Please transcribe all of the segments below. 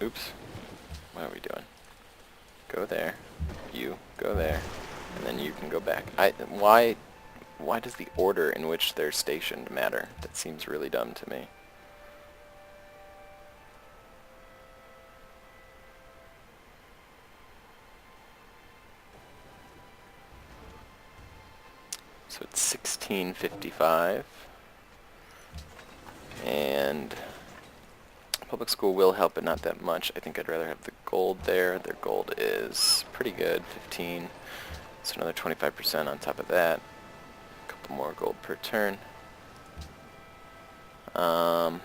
Oops. What are we doing? Go there. You go there. And then you can go back. Why does the order in which they're stationed matter? That seems really dumb to me. So it's 1655. And public school will help, but not that much. I think I'd rather have the gold there. Their gold is pretty good, 15. So another 25% on top of that. A couple more gold per turn. I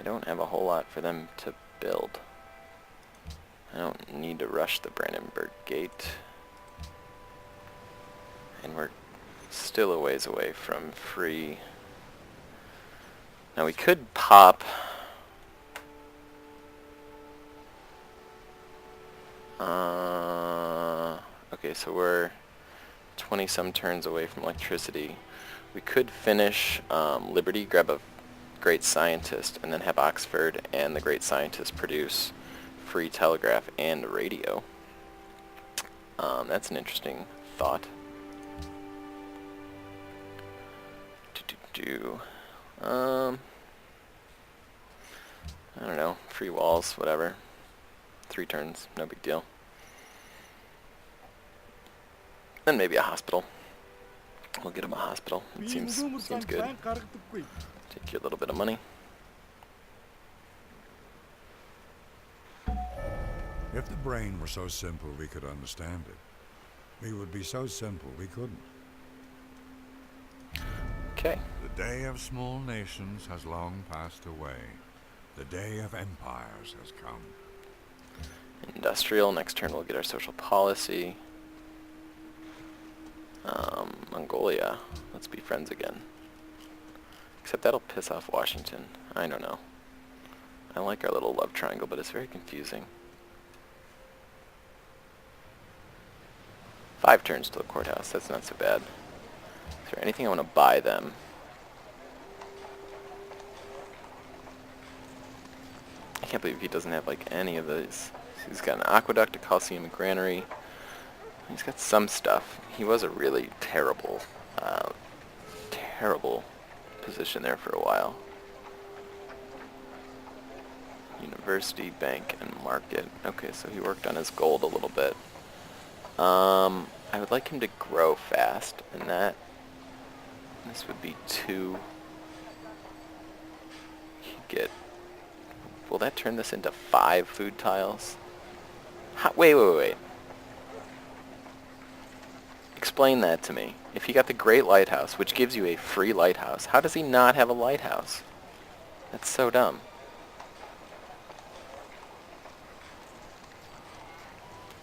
don't have a whole lot for them to build. I don't need to rush the Brandenburg Gate. And we're still a ways away from free. Now we could pop okay, so we're 20 some turns away from electricity. We could finish Liberty, grab a great scientist, and then have Oxford and the great scientist produce free telegraph and radio. That's an interesting thought. I don't know, free walls, whatever. 3 turns, no big deal. Then maybe a hospital. We'll get him a hospital. It seems good. Take you a little bit of money. If the brain were so simple we could understand it, we would be so simple we couldn't. Okay. The day of small nations has long passed away. The day of empires has come. Industrial. Next turn we'll get our social policy. Mongolia. Let's be friends again. Except that'll piss off Washington. I don't know. I like our little love triangle, but it's very confusing. 5 turns to the courthouse. That's not so bad. Is there anything I want to buy them? I can't believe he doesn't have like any of these. He's got an aqueduct, a coliseum, a granary. He's got some stuff. He was a really terrible position there for a while. University, bank, and market. Okay, so he worked on his gold a little bit. I would like him to grow fast, and this would be 2. He'd get. Will that turn this into 5 food tiles? Wait. Explain that to me. If he got the Great Lighthouse, which gives you a free lighthouse, how does he not have a lighthouse? That's so dumb.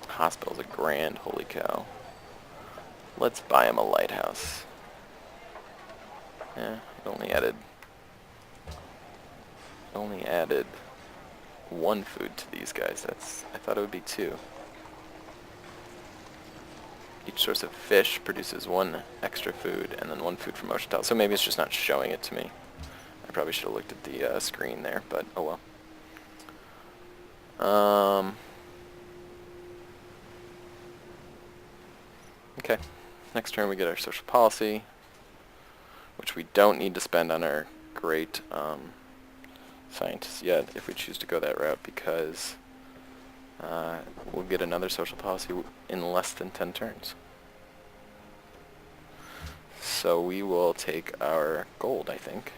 Hospital's a grand, holy cow. Let's buy him a lighthouse. Yeah, it only added 1 food to these guys. I thought it would be 2. Each source of fish produces 1 extra food, and then 1 food from ocean tile. So maybe it's just not showing it to me. I probably should have looked at the screen there, but oh well. Okay, next turn we get our social policy, which we don't need to spend on our great scientists yet if we choose to go that route, because we'll get another social policy in less than 10 turns. So we will take our gold, I think.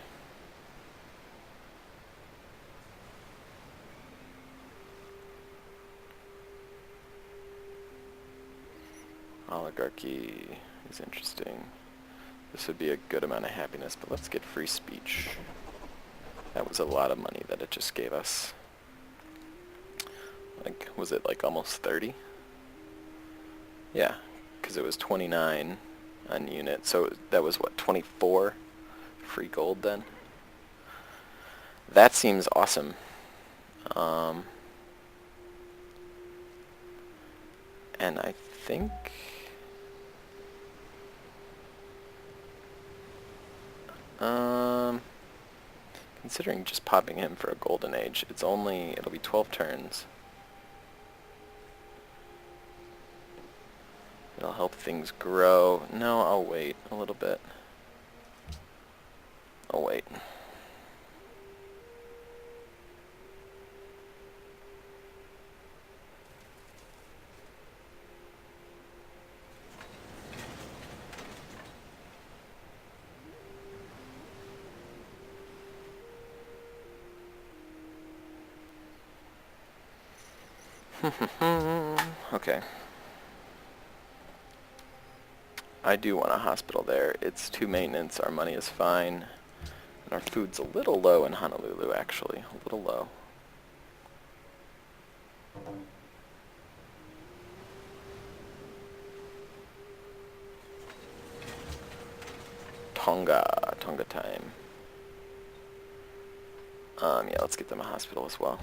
Oligarchy is interesting. This would be a good amount of happiness, but let's get free speech. That was a lot of money that it just gave us. Like, was it like almost 30? Yeah, because it was 29 on unit, so that was what, 24 free gold then? That seems awesome. And I think Considering just popping him for a golden age, it'll be 12 turns. It'll help things grow. No, I'll wait a little bit. I'll wait. Okay. I do want a hospital there. It's 2 maintenance, our money is fine. And our food's a little low in Honolulu, actually. A little low. Tonga time. Yeah, let's get them a hospital as well.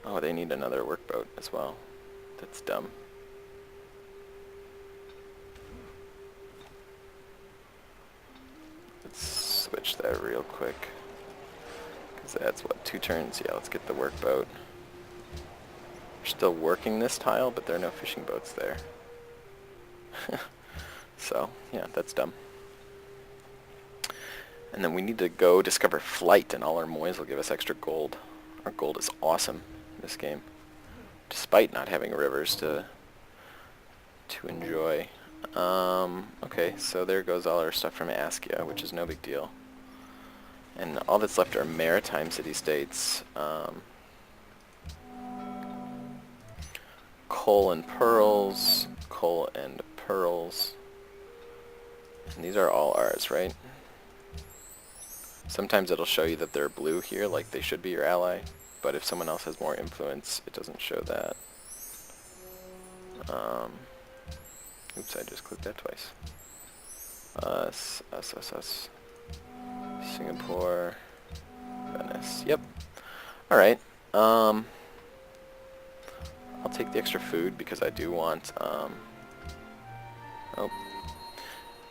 Oh, they need another workboat as well. That's dumb. Let's switch that real quick. Because that's, what, 2 turns? Yeah, let's get the workboat. We're still working this tile, but there are no fishing boats there. So, yeah, that's dumb. And then we need to go discover flight, and all our moys will give us extra gold. Our gold is awesome in this game, despite not having rivers to enjoy. Okay, so there goes all our stuff from Askia, which is no big deal. And all that's left are maritime city-states. Coal and pearls, coal and pearls. And these are all ours, right? Sometimes it'll show you that they're blue here, like they should be your ally. But if someone else has more influence, it doesn't show that. Oops, I just clicked that twice. Us. Singapore. Venice. Yep. Alright. I'll take the extra food because I do want, oh.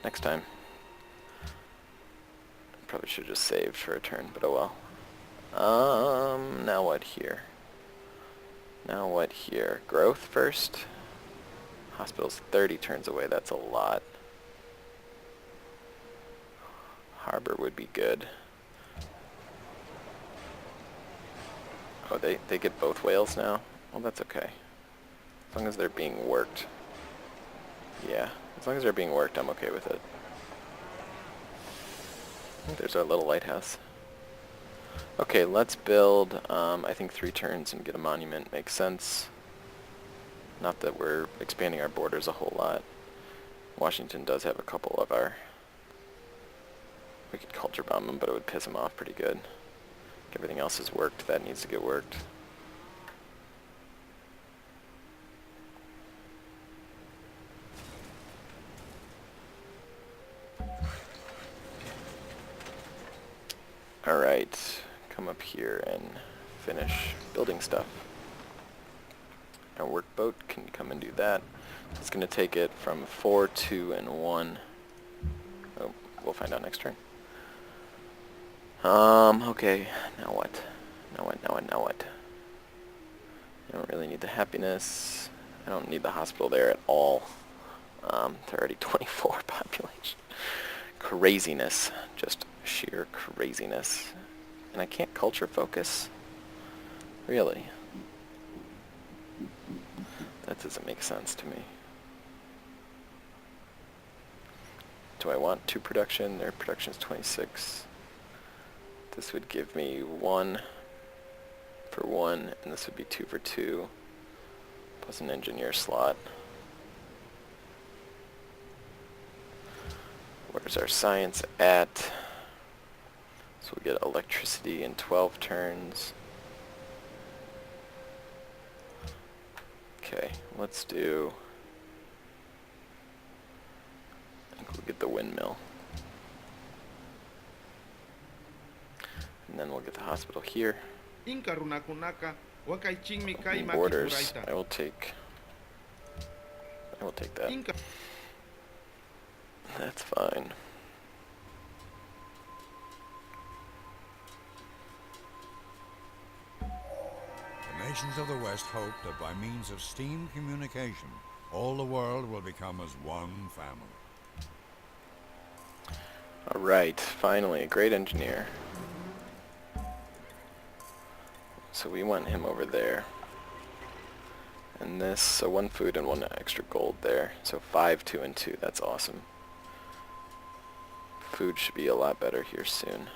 Next time. Probably should have just saved for a turn, but oh well. Now what here? Now what here? Growth first? Hospital's 30 turns away, that's a lot. Harbor would be good. Oh, they get both whales now? Well, that's okay. As long as they're being worked. Yeah, as long as they're being worked, I'm okay with it. There's our little lighthouse. Okay, let's build, I think 3 turns and get a monument. Makes sense. Not that we're expanding our borders a whole lot. Washington does have a couple of our... We could culture bomb them, but it would piss them off pretty good. Everything else is worked. That needs to get worked. Alright, come up here and finish building stuff. Our workboat can come and do that. It's going to take it from 4, 2, and 1. Oh, we'll find out next turn. Okay, now what? Now what? I don't really need the happiness. I don't need the hospital there at all. They're already 24 population. Craziness. Just sheer craziness. And I can't culture focus? Really? That doesn't make sense to me. Do I want 2 production? Their production is 26. This would give me 1 for 1, and this would be 2 for 2, plus an engineer slot. Where's our science at? So we get electricity in 12 turns. Okay, let's do... I think we'll get the windmill. And then we'll get the hospital here. And borders, I will take that. That's fine. nations of the West hope that by means of steam communication, all the world will become as one family. Alright, finally, a great engineer. So we want him over there. And this, so 1 food and 1 extra gold there. So 5, 2, and 2. That's awesome. Food should be a lot better here soon.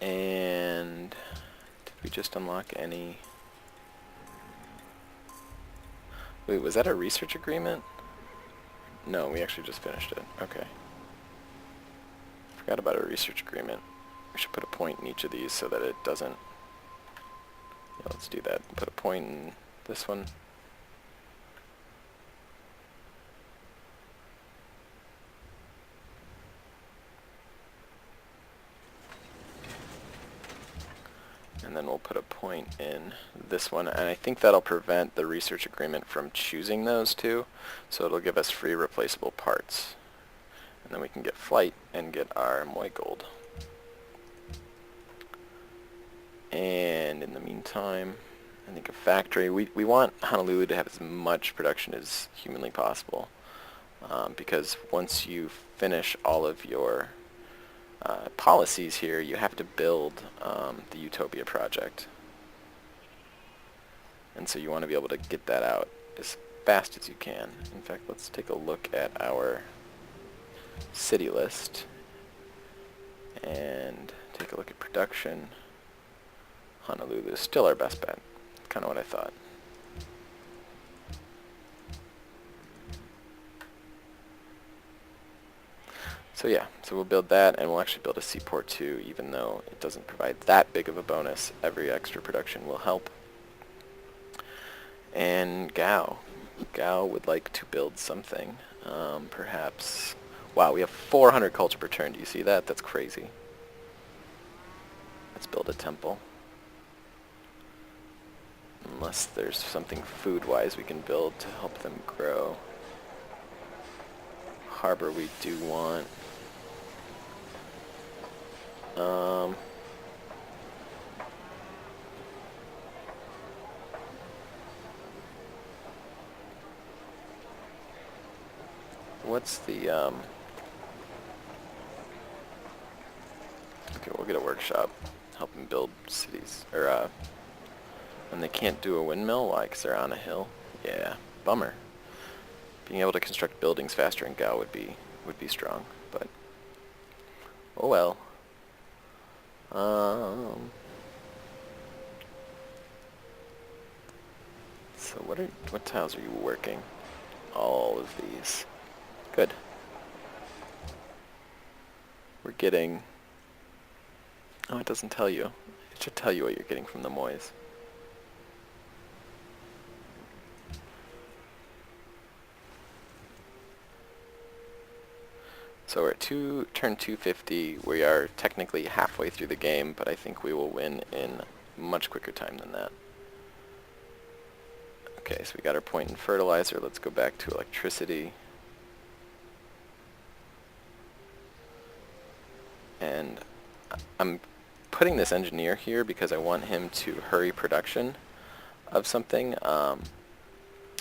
And did we just unlock any? Wait, was that a research agreement? No, we actually just finished it. Okay. Forgot about a research agreement. We should put a point in each of these so that it doesn't... Yeah, let's do that. Put a point in this one. And then we'll put a point in this one, and I think that'll prevent the research agreement from choosing those two, so it'll give us free replaceable parts. And then we can get flight and get our Moy gold. And in the meantime, I think a factory, we want Honolulu to have as much production as humanly possible, because once you finish all of your policies here, you have to build the Utopia project. And so you want to be able to get that out as fast as you can. In fact, let's take a look at our city list and take a look at production. Honolulu is still our best bet. Kind of what I thought. So yeah, so we'll build that, and we'll actually build a seaport too, even though it doesn't provide that big of a bonus. Every extra production will help. And Gao would like to build something. Perhaps... Wow, we have 400 culture per turn. Do you see that? That's crazy. Let's build a temple. Unless there's something food-wise we can build to help them grow. Harbor we do want. What's the, okay, we'll get a workshop. Help them build cities, or, and they can't do a windmill? Why? Because they're on a hill? Yeah, bummer. Being able to construct buildings faster in Gao would be strong, but oh well. So what tiles are you working? All of these. Good. We're getting... Oh, it doesn't tell you. It should tell you what you're getting from the Moys. So we're at turn 250. We are technically halfway through the game, but I think we will win in much quicker time than that. Okay, so we got our point in fertilizer. Let's go back to electricity. And I'm putting this engineer here because I want him to hurry production of something, of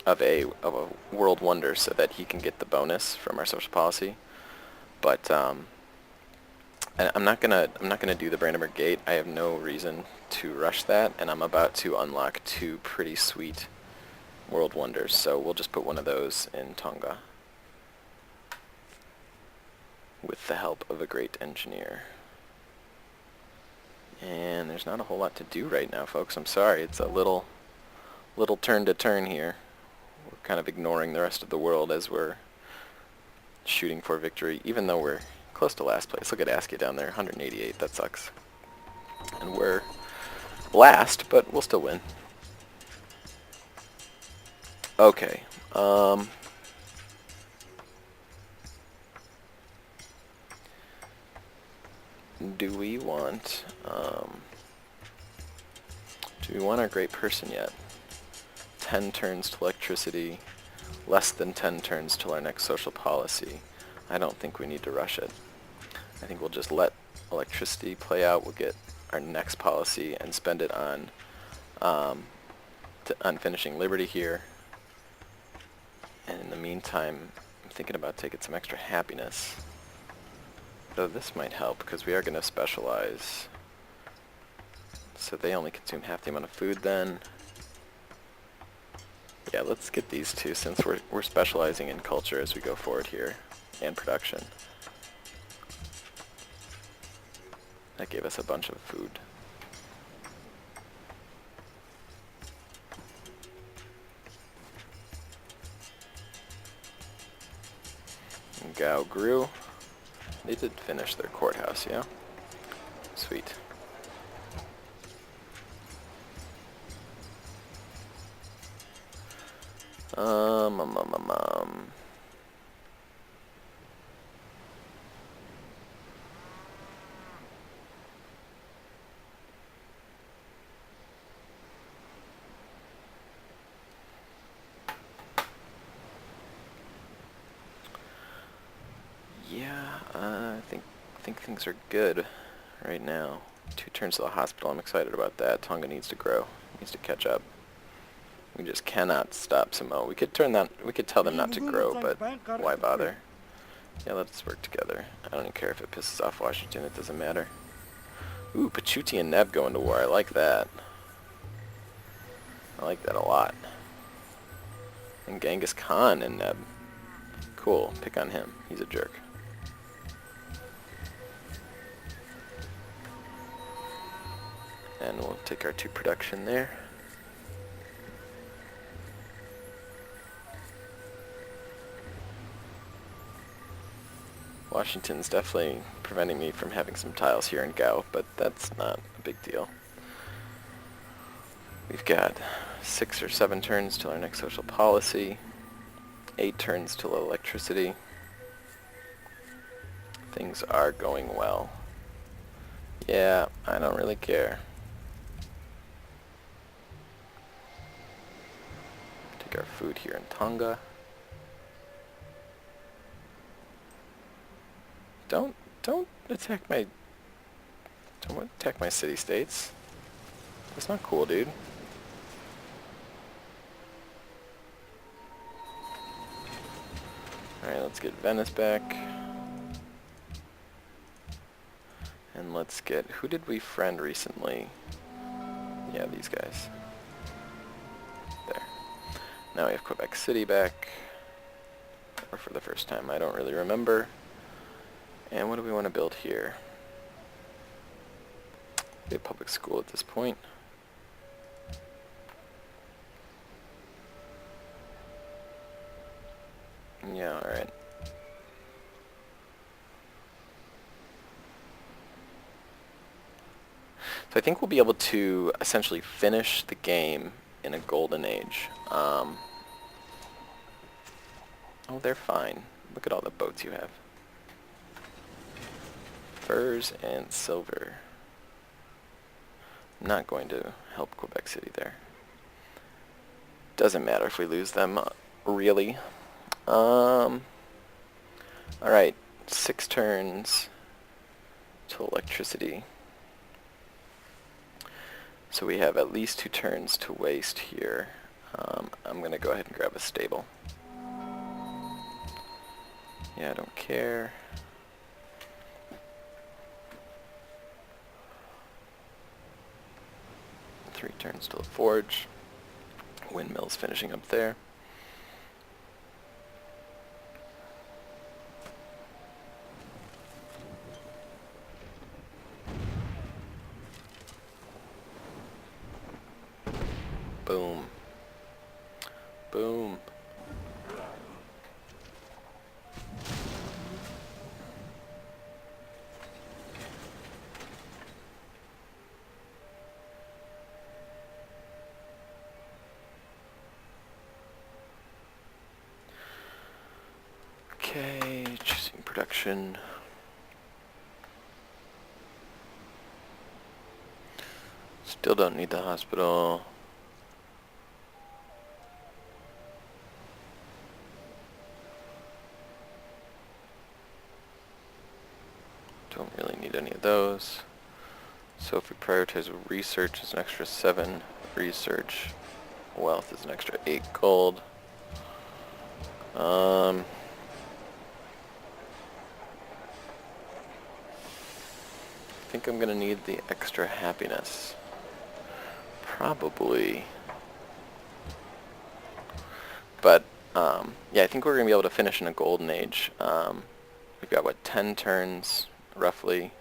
a world wonder, so that he can get the bonus from our social policy. But and I'm not gonna do the Brandenburg Gate. I have no reason to rush that, and I'm about to unlock 2 pretty sweet world wonders. So we'll just put one of those in Tonga with the help of a great engineer. And there's not a whole lot to do right now, folks. I'm sorry. It's a little turn to turn here. We're kind of ignoring the rest of the world as we're shooting for victory, even though we're close to last place. Look at Askia down there, 188. That sucks. And we're last, but we'll still win. Okay. Do we want our great person yet? 10 turns to electricity, less than 10 turns till our next social policy. I don't think we need to rush it. I think we'll just let electricity play out. We'll get our next policy and spend it on on finishing Liberty here. And in the meantime, I'm thinking about taking some extra happiness. Though this might help, because we are going to specialize. So they only consume half the amount of food then. Yeah, let's get these two, since we're specializing in culture as we go forward here, and production. That gave us a bunch of food. And Gao grew. They did finish their courthouse, yeah? Sweet. Um, um, um, um, um. Yeah, I think things are good right now. 2 turns to the hospital. I'm excited about that. Tonga needs to grow. Needs to catch up. We just cannot stop Samoa. We could tell them not to grow, but why bother? Yeah, let's work together. I don't even care if it pisses off Washington. It doesn't matter. Ooh, Pachuti and Neb going to war. I like that. I like that a lot. And Genghis Khan and Neb. Cool. Pick on him. He's a jerk. And we'll take our 2 production there. Washington's definitely preventing me from having some tiles here in Gao, but that's not a big deal. We've got 6 or 7 turns till our next social policy, 8 turns till electricity. Things are going well. Yeah, I don't really care. Take our food here in Tonga. Don't attack my city-states. That's not cool, dude. Alright, let's get Venice back. And let's get... Who did we friend recently? Yeah, these guys. There. Now we have Quebec City back. Or for the first time, I don't really remember. And what do we want to build here? We have public school at this point. Yeah, alright. So I think we'll be able to essentially finish the game in a golden age. Oh, they're fine. Look at all the boats you have. Furs and silver. I'm not going to help Quebec City there. Doesn't matter if we lose them, really. Alright, 6 turns to electricity. So we have at least 2 turns to waste here. I'm going to go ahead and grab a stable. Yeah, I don't care. Three turns to the forge. Windmills finishing up there. Boom. Boom. Okay, choosing production. Still don't need the hospital. Don't really need any of those. So if we prioritize research, it's an extra 7 research. Wealth is an extra 8 gold. I think I'm gonna need the extra happiness. Probably. But, yeah, I think we're gonna be able to finish in a golden age. We've got, what, 10 turns, roughly.